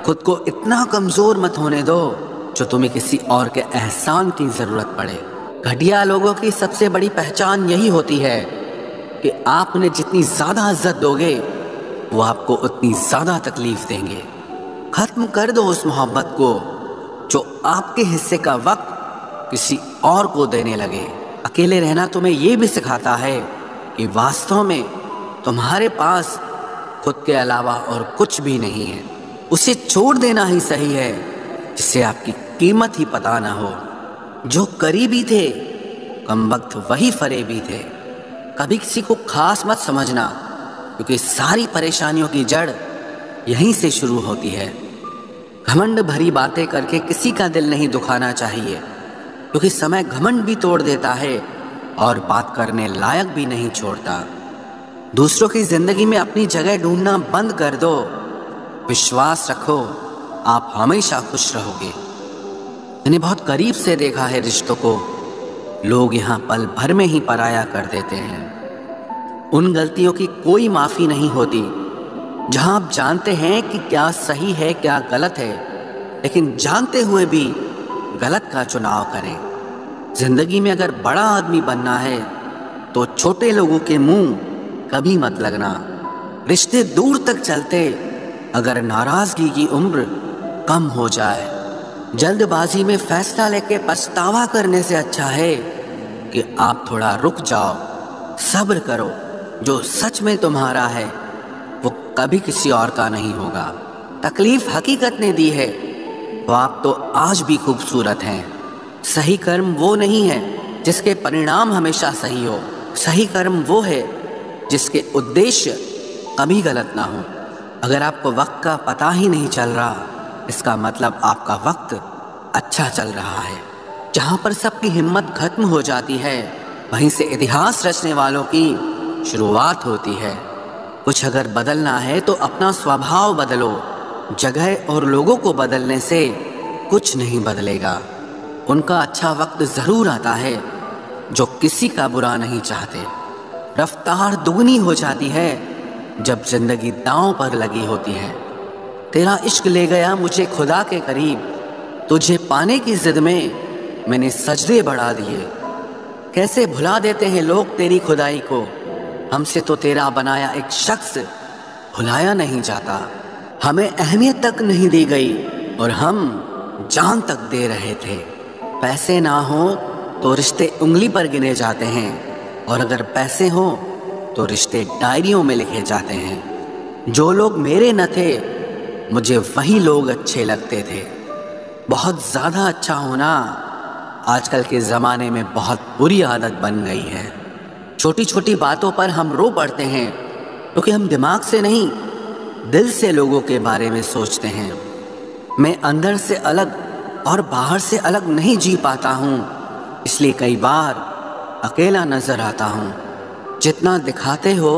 खुद को इतना कमजोर मत होने दो जो तुम्हें किसी और के एहसान की जरूरत पड़े। घटिया लोगों की सबसे बड़ी पहचान यही होती है कि आप उन्हें जितनी ज्यादा इज्जत दोगे वो आपको उतनी ज्यादा तकलीफ देंगे। खत्म कर दो उस मोहब्बत को जो आपके हिस्से का वक्त किसी और को देने लगे। अकेले रहना तुम्हें यह भी सिखाता है कि वास्तव में तुम्हारे पास खुद के अलावा और कुछ भी नहीं है। उसे छोड़ देना ही सही है जिससे आपकी कीमत ही पता ना हो। जो करीबी थे कमबख्त वही फरेबी थे। कभी किसी को खास मत समझना क्योंकि सारी परेशानियों की जड़ यहीं से शुरू होती है। घमंड भरी बातें करके किसी का दिल नहीं दुखाना चाहिए क्योंकि समय घमंड भी तोड़ देता है और बात करने लायक भी नहीं छोड़ता। दूसरों की जिंदगी में अपनी जगह ढूंढना बंद कर दो। विश्वास रखो आप हमेशा खुश रहोगे। मैंने बहुत करीब से देखा है रिश्तों को लोग यहाँ पल भर में ही पराया कर देते हैं। उन गलतियों की कोई माफ़ी नहीं होती जहाँ आप जानते हैं कि क्या सही है क्या गलत है, लेकिन जानते हुए भी गलत का चुनाव करें। जिंदगी में अगर बड़ा आदमी बनना है तो छोटे लोगों के मुंह कभी मत लगना। रिश्ते दूर तक चलते अगर नाराजगी की उम्र कम हो जाए। जल्दबाजी में फैसला लेके पछतावा करने से अच्छा है कि आप थोड़ा रुक जाओ, सब्र करो। जो सच में तुम्हारा है वो कभी किसी और का नहीं होगा। तकलीफ हकीकत ने दी है तो आप तो आज भी खूबसूरत हैं। सही कर्म वो नहीं है जिसके परिणाम हमेशा सही हो। सही कर्म वो है जिसके उद्देश्य कभी गलत ना हो। अगर आपको वक्त का पता ही नहीं चल रहा इसका मतलब आपका वक्त अच्छा चल रहा है। जहाँ पर सबकी हिम्मत खत्म हो जाती है वहीं से इतिहास रचने वालों की शुरुआत होती है। कुछ अगर बदलना है तो अपना स्वभाव बदलो। जगह और लोगों को बदलने से कुछ नहीं बदलेगा। उनका अच्छा वक्त ज़रूर आता है जो किसी का बुरा नहीं चाहते। रफ्तार दुगनी हो जाती है जब जिंदगी दांव पर लगी होती है। तेरा इश्क ले गया मुझे खुदा के करीब, तुझे पाने की जिद में मैंने सजदे बढ़ा दिए। कैसे भुला देते हैं लोग तेरी खुदाई को, हमसे तो तेरा बनाया एक शख्स भुलाया नहीं जाता। हमें अहमियत तक नहीं दी गई और हम जान तक दे रहे थे। पैसे ना हो तो रिश्ते उंगली पर गिने जाते हैं और अगर पैसे हो तो रिश्ते डायरियों में लिखे जाते हैं। जो लोग मेरे न थे मुझे वही लोग अच्छे लगते थे। बहुत ज़्यादा अच्छा होना आजकल के ज़माने में बहुत बुरी आदत बन गई है। छोटी छोटी बातों पर हम रो पड़ते हैं क्योंकि हम दिमाग से नहीं दिल से लोगों के बारे में सोचते हैं। मैं अंदर से अलग और बाहर से अलग नहीं जी पाता हूँ, इसलिए कई बार अकेला नजर आता हूँ। जितना दिखाते हो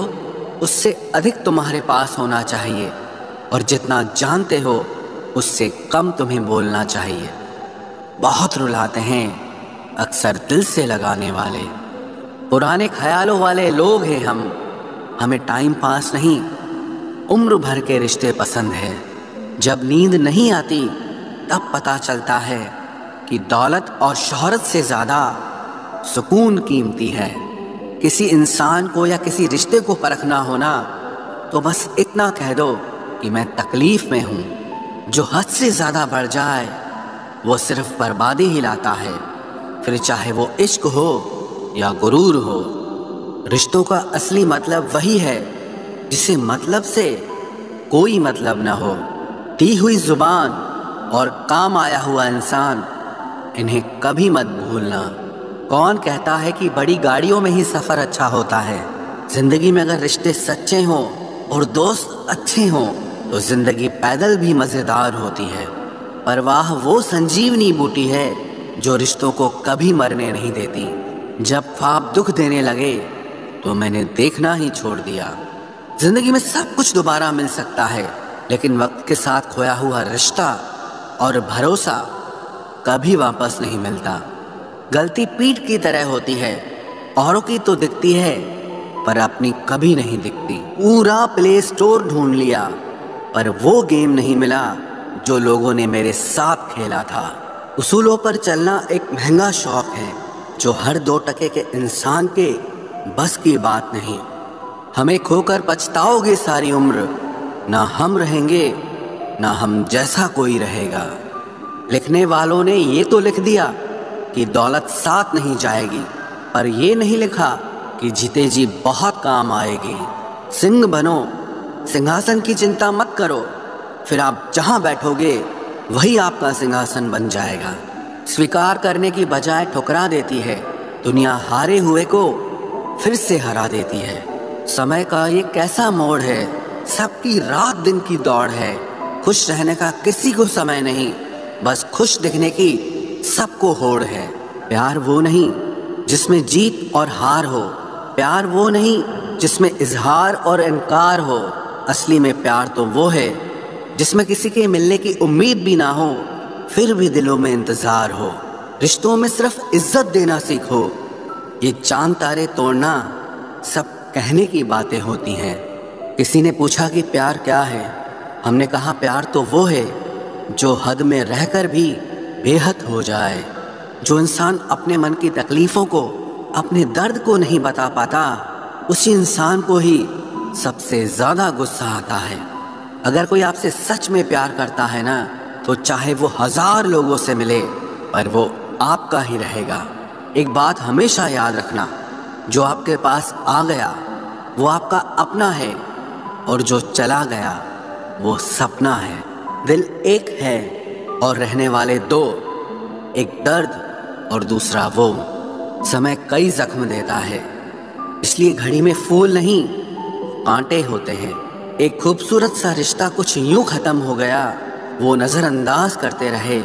उससे अधिक तुम्हारे पास होना चाहिए और जितना जानते हो उससे कम तुम्हें बोलना चाहिए। बहुत रुलाते हैं अक्सर दिल से लगाने वाले। पुराने ख्यालों वाले लोग हैं हम। हमें टाइम पास नहीं उम्र भर के रिश्ते पसंद है। जब नींद नहीं आती तब पता चलता है कि दौलत और शोहरत से ज़्यादा सुकून कीमती है। किसी इंसान को या किसी रिश्ते को परखना होना तो बस इतना कह दो कि मैं तकलीफ में हूँ। जो हद से ज़्यादा बढ़ जाए वो सिर्फ बर्बादी ही लाता है, फिर चाहे वो इश्क हो या गुरूर हो। रिश्तों का असली मतलब वही है जिसे मतलब से कोई मतलब न हो। दी हुई जुबान और काम आया हुआ इंसान, इन्हें कभी मत भूलना। कौन कहता है कि बड़ी गाड़ियों में ही सफ़र अच्छा होता है। ज़िंदगी में अगर रिश्ते सच्चे हों और दोस्त अच्छे हों तो ज़िंदगी पैदल भी मज़ेदार होती है। परवाह वो संजीवनी बूटी है जो रिश्तों को कभी मरने नहीं देती। जब ख्वाब दुख देने लगे तो मैंने देखना ही छोड़ दिया। ज़िंदगी में सब कुछ दोबारा मिल सकता है लेकिन वक्त के साथ खोया हुआ रिश्ता और भरोसा कभी वापस नहीं मिलता। गलती पीठ की तरह होती है, औरों की तो दिखती है पर अपनी कभी नहीं दिखती। पूरा प्ले स्टोर ढूंढ लिया पर वो गेम नहीं मिला जो लोगों ने मेरे साथ खेला था। उसूलों पर चलना एक महंगा शौक है जो हर 2 टके के इंसान के बस की बात नहीं। हमें खोकर पछताओगे सारी उम्र, ना हम रहेंगे ना हम जैसा कोई रहेगा। लिखने वालों ने ये तो लिख दिया कि दौलत साथ नहीं जाएगी, पर ये नहीं लिखा कि जीते जी बहुत काम आएगी। सिंह बनो, सिंहासन की चिंता मत करो, फिर आप जहां बैठोगे वही आपका सिंहासन बन जाएगा। स्वीकार करने की बजाय ठुकरा देती है दुनिया, हारे हुए को फिर से हरा देती है। समय का ये कैसा मोड़ है, सबकी रात दिन की दौड़ है। खुश रहने का किसी को समय नहीं, बस खुश दिखने की सबको होड़ है। प्यार वो नहीं जिसमें जीत और हार हो, प्यार वो नहीं जिसमें इजहार और इनकार हो। असली में प्यार तो वो है जिसमें किसी के मिलने की उम्मीद भी ना हो, फिर भी दिलों में इंतजार हो। रिश्तों में सिर्फ इज्जत देना सीखो, ये चांद तारे तोड़ना सब कहने की बातें होती हैं। किसी ने पूछा कि प्यार क्या है, हमने कहा प्यार तो वो है जो हद में रहकर भी बेहद हो जाए। जो इंसान अपने मन की तकलीफ़ों को, अपने दर्द को नहीं बता पाता, उसी इंसान को ही सबसे ज़्यादा गुस्सा आता है। अगर कोई आपसे सच में प्यार करता है ना, तो चाहे वो 1000 लोगों से मिले, पर वो आपका ही रहेगा। एक बात हमेशा याद रखना, जो आपके पास आ गया वो आपका अपना है, और जो चला गया वो सपना है। दिल एक है और रहने वाले 2, एक दर्द और दूसरा वो। समय कई जख्म देता है, इसलिए घड़ी में फूल नहीं कांटे होते हैं। एक खूबसूरत सा रिश्ता कुछ यूं खत्म हो गया, वो नज़रअंदाज करते रहे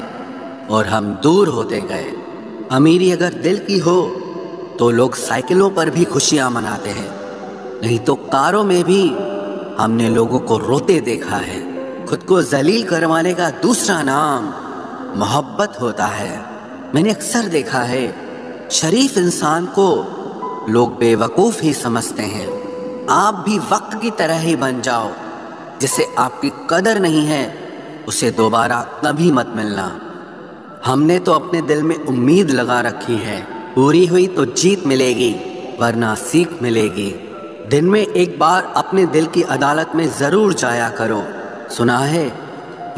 और हम दूर होते गए। अमीरी अगर दिल की हो तो लोग साइकिलों पर भी खुशियां मनाते हैं, नहीं तो कारों में भी हमने लोगों को रोते देखा है। खुद को जलील करवाने का दूसरा नाम मोहब्बत होता है। मैंने अक्सर देखा है शरीफ इंसान को लोग बेवकूफ़ ही समझते हैं। आप भी वक्त की तरह ही बन जाओ, जिसे आपकी कदर नहीं है उसे दोबारा कभी मत मिलना। हमने तो अपने दिल में उम्मीद लगा रखी है, पूरी हुई तो जीत मिलेगी वरना सीख मिलेगी। दिन में एक बार अपने दिल की अदालत में ज़रूर जाया करो। सुना है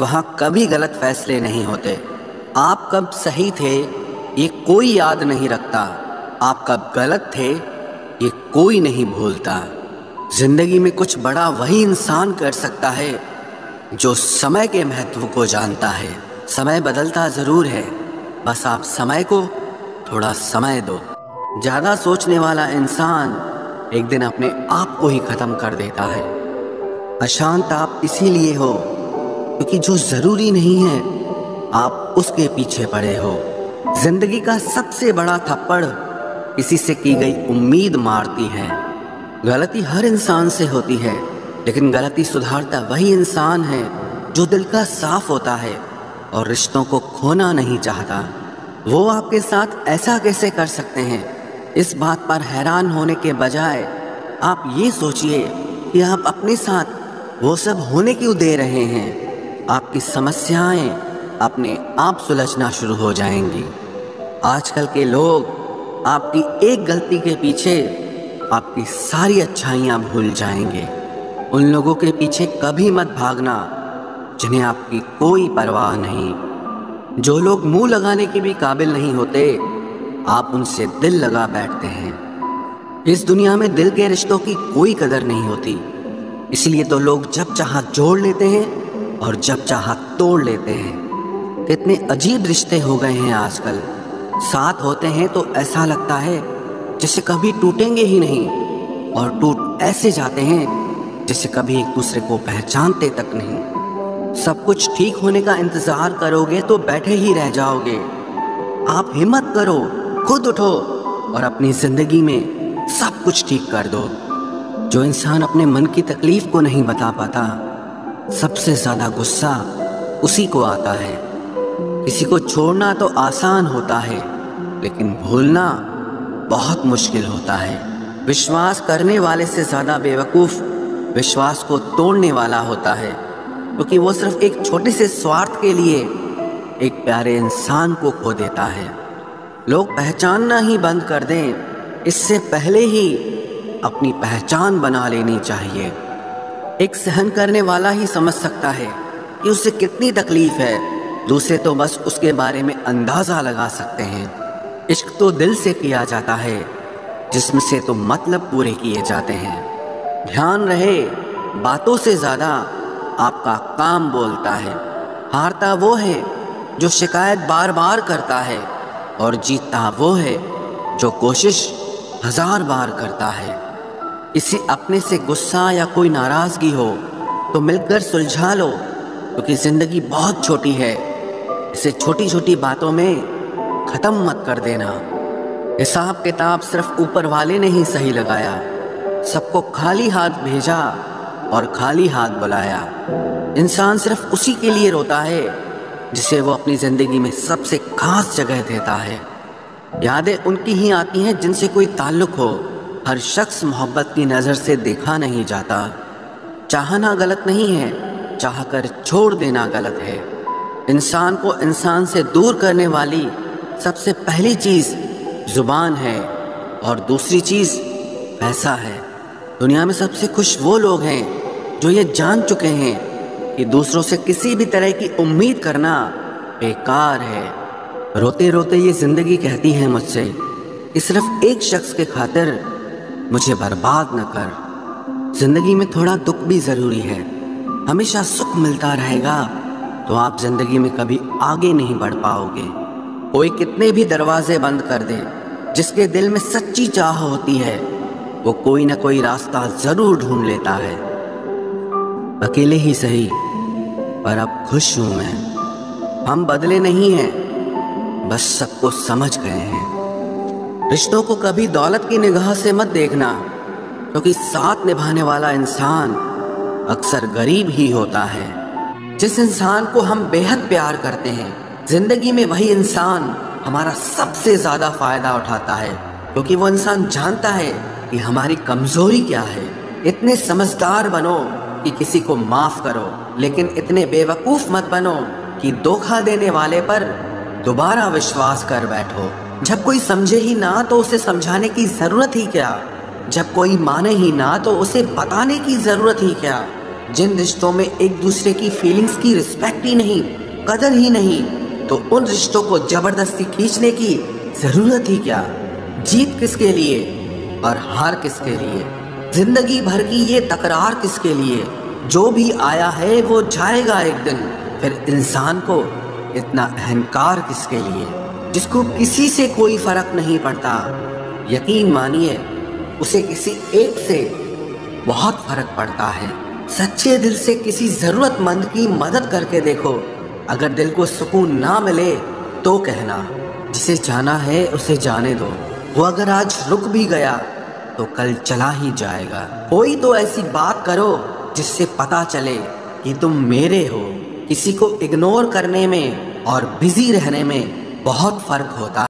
वहाँ कभी गलत फैसले नहीं होते। आप कब सही थे ये कोई याद नहीं रखता, आप कब गलत थे ये कोई नहीं भूलता। जिंदगी में कुछ बड़ा वही इंसान कर सकता है जो समय के महत्व को जानता है। समय बदलता ज़रूर है, बस आप समय को थोड़ा समय दो। ज़्यादा सोचने वाला इंसान एक दिन अपने आप को ही ख़त्म कर देता है। अशांत आप इसीलिए हो क्योंकि जो ज़रूरी नहीं है आप उसके पीछे पड़े हो। जिंदगी का सबसे बड़ा थप्पड़ किसी से की गई उम्मीद मारती है। गलती हर इंसान से होती है, लेकिन गलती सुधारता वही इंसान है जो दिल का साफ होता है और रिश्तों को खोना नहीं चाहता। वो आपके साथ ऐसा कैसे कर सकते हैं, इस बात पर हैरान होने के बजाय आप ये सोचिए कि आप अपने साथ वो सब होने क्यों दे रहे हैं। आपकी समस्याएं अपने आप सुलझना शुरू हो जाएंगी। आजकल के लोग आपकी एक गलती के पीछे आपकी सारी अच्छाइयाँ भूल जाएंगे। उन लोगों के पीछे कभी मत भागना जिन्हें आपकी कोई परवाह नहीं। जो लोग मुंह लगाने के भी काबिल नहीं होते, आप उनसे दिल लगा बैठते हैं। इस दुनिया में दिल के रिश्तों की कोई कदर नहीं होती, इसलिए तो लोग जब चाहा जोड़ लेते हैं और जब चाहा तोड़ लेते हैं। कितने अजीब रिश्ते हो गए हैं आजकल। साथ होते हैं तो ऐसा लगता है जैसे कभी टूटेंगे ही नहीं, और टूट ऐसे जाते हैं जैसे कभी एक दूसरे को पहचानते तक नहीं। सब कुछ ठीक होने का इंतज़ार करोगे तो बैठे ही रह जाओगे। आप हिम्मत करो, खुद उठो और अपनी ज़िंदगी में सब कुछ ठीक कर दो। जो इंसान अपने मन की तकलीफ़ को नहीं बता पाता, सबसे ज़्यादा गुस्सा उसी को आता है। किसी को छोड़ना तो आसान होता है, लेकिन भूलना बहुत मुश्किल होता है। विश्वास करने वाले से ज़्यादा बेवकूफ़ विश्वास को तोड़ने वाला होता है। क्योंकि वो सिर्फ एक छोटे से स्वार्थ के लिए एक प्यारे इंसान को खो देता है। लोग पहचानना ही बंद कर दें, इससे पहले ही अपनी पहचान बना लेनी चाहिए। एक सहन करने वाला ही समझ सकता है कि उसे कितनी तकलीफ है, दूसरे तो बस उसके बारे में अंदाज़ा लगा सकते हैं। इश्क तो दिल से किया जाता है, जिस्म से तो मतलब पूरे किए जाते हैं। ध्यान रहे, बातों से ज़्यादा आपका काम बोलता है। हारता वो है जो शिकायत बार बार करता है, और जीतता वो है जो कोशिश 1000 बार करता है। किसी अपने से गुस्सा या कोई नाराज़गी हो तो मिलकर सुलझा लो, क्योंकि ज़िंदगी बहुत छोटी है। इसे छोटी छोटी बातों में ख़त्म मत कर देना। हिसाब किताब सिर्फ ऊपर वाले ने ही सही लगाया, सबको खाली हाथ भेजा और खाली हाथ बुलाया। इंसान सिर्फ उसी के लिए रोता है जिसे वो अपनी ज़िंदगी में सबसे खास जगह देता है। यादें उनकी ही आती हैं जिनसे कोई ताल्लुक़ हो। हर शख्स मोहब्बत की नज़र से देखा नहीं जाता। चाहना गलत नहीं है, चाहकर छोड़ देना गलत है। इंसान को इंसान से दूर करने वाली सबसे पहली चीज़ ज़ुबान है, और दूसरी चीज़ पैसा है। दुनिया में सबसे खुश वो लोग हैं जो ये जान चुके हैं कि दूसरों से किसी भी तरह की उम्मीद करना बेकार है। रोते रोते ये ज़िंदगी कहती है मुझसे कि सिर्फ एक शख्स के खातिर मुझे बर्बाद न कर। ज़िंदगी में थोड़ा दुख भी ज़रूरी है। हमेशा सुख मिलता रहेगा तो आप ज़िंदगी में कभी आगे नहीं बढ़ पाओगे। कोई कितने भी दरवाजे बंद कर दे, जिसके दिल में सच्ची चाह होती है वो कोई ना कोई रास्ता ज़रूर ढूंढ लेता है। अकेले ही सही, पर अब खुश हूँ मैं। हम बदले नहीं हैं, बस सबको समझ गए हैं। रिश्तों को कभी दौलत की निगाह से मत देखना, क्योंकि साथ निभाने वाला इंसान अक्सर गरीब ही होता है। जिस इंसान को हम बेहद प्यार करते हैं, जिंदगी में वही इंसान हमारा सबसे ज़्यादा फ़ायदा उठाता है, क्योंकि वो इंसान जानता है कि हमारी कमज़ोरी क्या है। इतने समझदार बनो कि किसी को माफ़ करो, लेकिन इतने बेवकूफ़ मत बनो कि धोखा देने वाले पर दोबारा विश्वास कर बैठो। जब कोई समझे ही ना तो उसे समझाने की ज़रूरत ही क्या। जब कोई माने ही ना तो उसे बताने की ज़रूरत ही क्या। जिन रिश्तों में एक दूसरे की फीलिंग्स की रिस्पेक्ट ही नहीं, कदर ही नहीं, तो उन रिश्तों को ज़बरदस्ती खींचने की ज़रूरत ही क्या। जीत किसके लिए और हार किसके लिए, जिंदगी भर की ये तकरार किसके लिए। जो भी आया है वो जाएगा एक दिन, फिर इंसान को इतना अहंकार किसके लिए, जिसको किसी से कोई फर्क नहीं पड़ता। यकीन मानिए, उसे किसी एक से बहुत फर्क पड़ता है। सच्चे दिल से किसी ज़रूरतमंद की मदद करके देखो। अगर दिल को सुकून ना मिले तो कहना, जिसे जाना है उसे जाने दो। वो अगर आज रुक भी गया तो कल चला ही जाएगा। कोई तो ऐसी बात करो जिससे पता चले कि तुम मेरे हो। किसी को इग्नोर करने में और बिजी रहने में बहुत फर्क होता है।